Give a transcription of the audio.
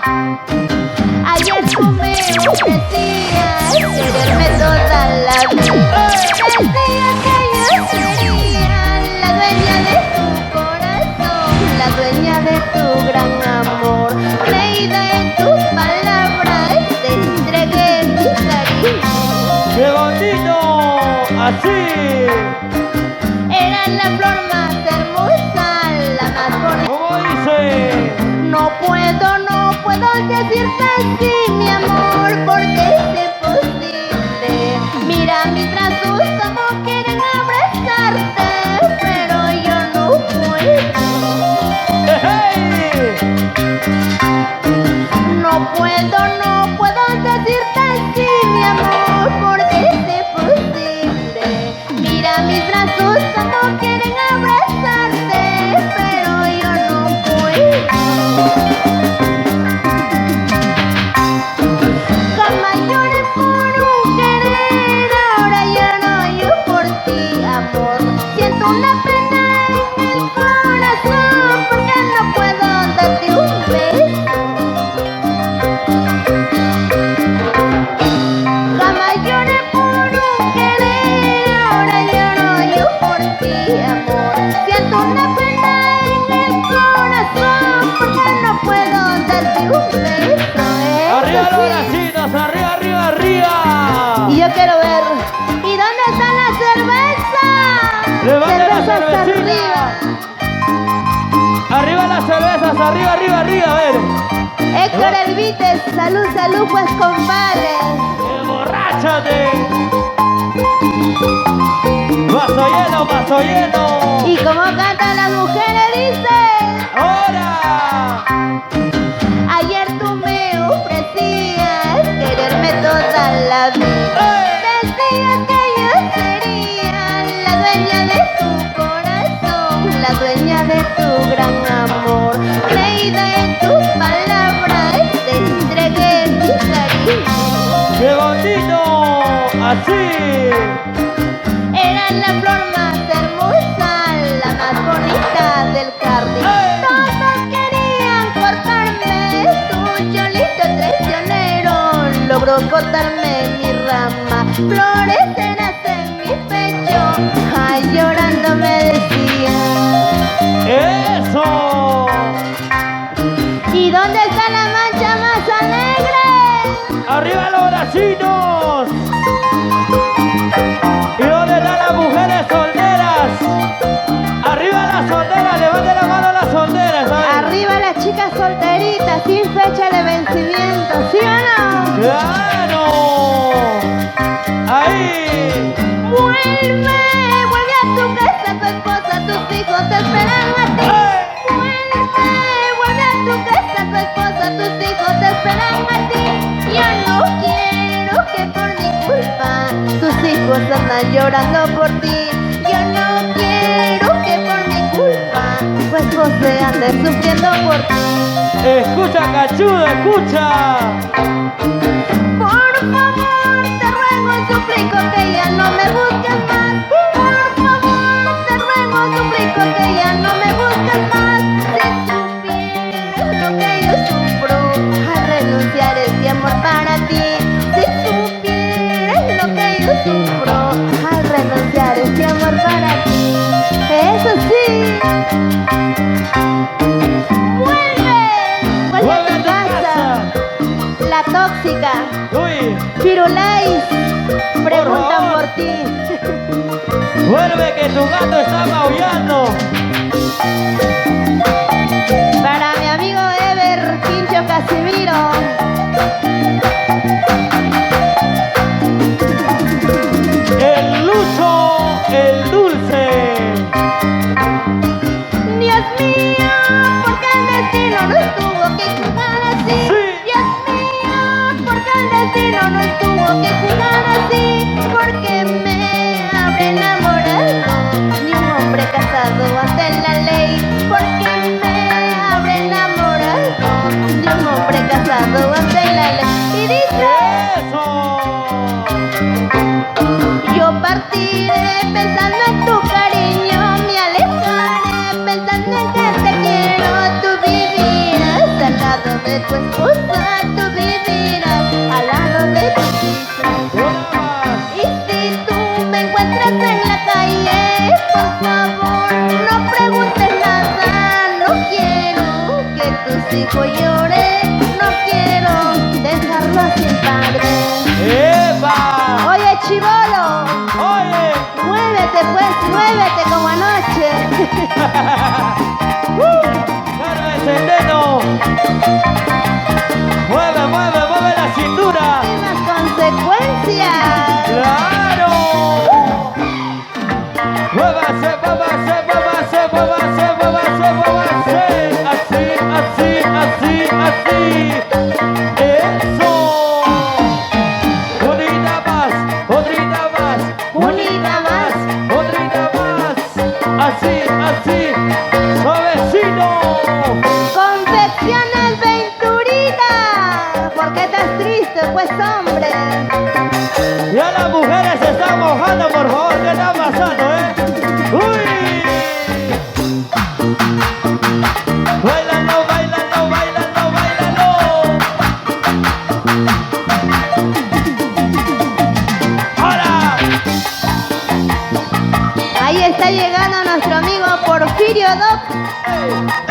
Ayer tú me ofrecías quererme toda la vida. Decías que yo sería la dueña de tu corazón, la dueña de tu gran amor. Creída en tus palabras, te entregué mi cariño. ¡Qué bonito! ¡Así! Eras la flor más hermosa, la más bonita. ¿Cómo dice? No puedo decirte así, mi amor, porque es imposible. Mira mis brazos como quieren abrazarte, pero yo no puedo. ¡Hey! No puedo decirte así, mi amor, porque es imposible. Mira mis brazos como quieren abrazarte, pero yo no puedo. Jamás lloré por un querer, ahora ya no yo por ti, amor. Siento una pena en el corazón porque no puedo darte un beso. Jamás lloré por un querer, ahora ya no yo por ti, amor. Siento una pena en el corazón porque no puedo darte un beso. ¡Arriba Eso los sí. bracitos! ¡Arriba, arriba, arriba! Y yo quiero ver, ¿y dónde está la cerveza? ¡Levante la Cervezas cervecita! ¡Arriba las cervezas! ¡Arriba, arriba, arriba! A ver. Héctor Elvites, salud, salud, pues compadre. ¡Emborráchate! ¡Vaso lleno, vaso lleno! Y como cantan las mujeres, dice: ¡Ahora! ayer tú me ofrecías quererme toda la vida. Decías que yo sería la dueña de tu corazón, la dueña de tu gran amor. Creída en tus palabras, te entregué mi cariño. ¡Qué bonito! ¡Así! Eras la flor más hermosa, la más bonita del jardín. Todos querían cortarme, tu cholito traicionero logró cortarme mi rama. Florecerás en mi pecho, ay, llorando me decía: ¡Eso! ¿y dónde está la mancha más alegre? ¡Arriba los bracitos! ¿Y dónde están las mujeres solteras? ¡Arriba las solteras! ¡Levante la mano a las solteras! ¿Sabes? Arriba las chicas solteritas sin fecha de vencimiento, ¿sí o no? ¡Claro! ¡Ahí! Vuelve a tu casa, tu esposa, tus hijos te esperan a ti. ¡Hey! Vuelve a tu casa, tu esposa, tus hijos te esperan a ti. Yo no quiero que por mi culpa tus hijos andan llorando por ti. Yo no quiero que por mi culpa tu esposa ande sufriendo por ti. ¡Escucha, cachudo, escucha! Por favor, te ruego, suplico que ya no me busques más. Por favor, te ruego, suplico que ya no me busques más. Si supieras lo que yo sufro al renunciar a este amor para ti. Si supieras lo que yo sufro al renunciar a este amor para ti. Eso sí. Vuelve a tu casa. La tóxica. ¡Uy! Firulais, preguntan por ti. ¡Vuelve que tu gato está maullando! Para mi amigo Ever, Pincho Casimiro. ¡El Lucho, el dulce! Dios mío, porque el destino nos tuvo que jugar así. Sí. Dios mío, porque el destino nos tuvo que jugar así. Porque me habré enamorado de un hombre casado ante la ley. Porque me habré enamorado de un hombre casado ante la ley. Y dice: ¡Eso! yo partiré pensando en tu cariño, me alejaré pensando en que te quiero, tú vivirás al lado de tu esposa, tú vivirás al lado de tus hijos. Una más. Y si tú me encuentras en la calle, por favor, no preguntes nada. No quiero que tus hijos lloren, no quiero dejarlos sin padre. ¡Epa! Oye, chibolo, Oye. muévete pues, muévete como anoche. Carmen Centeno. Mueve, mueve, mueve la cintura. Las consecuencias. ¡Claro! Muévase, muévase, muévase, muévase, muévase, muévase. Así, así, así, así. ¡Eso! Otrita más, otrita más, Unida más. otrita más. Así, así. Suavecito. Confecciones Venturina. ¿Por qué estás triste, pues, hombre? Ya las mujeres se están mojando, por favor. ¿Qué está pasando, ¡Uy! Bailando, bailando, bailando, bailando. ¡Hola! Ahí está llegando nuestro amigo Porfirio Doc.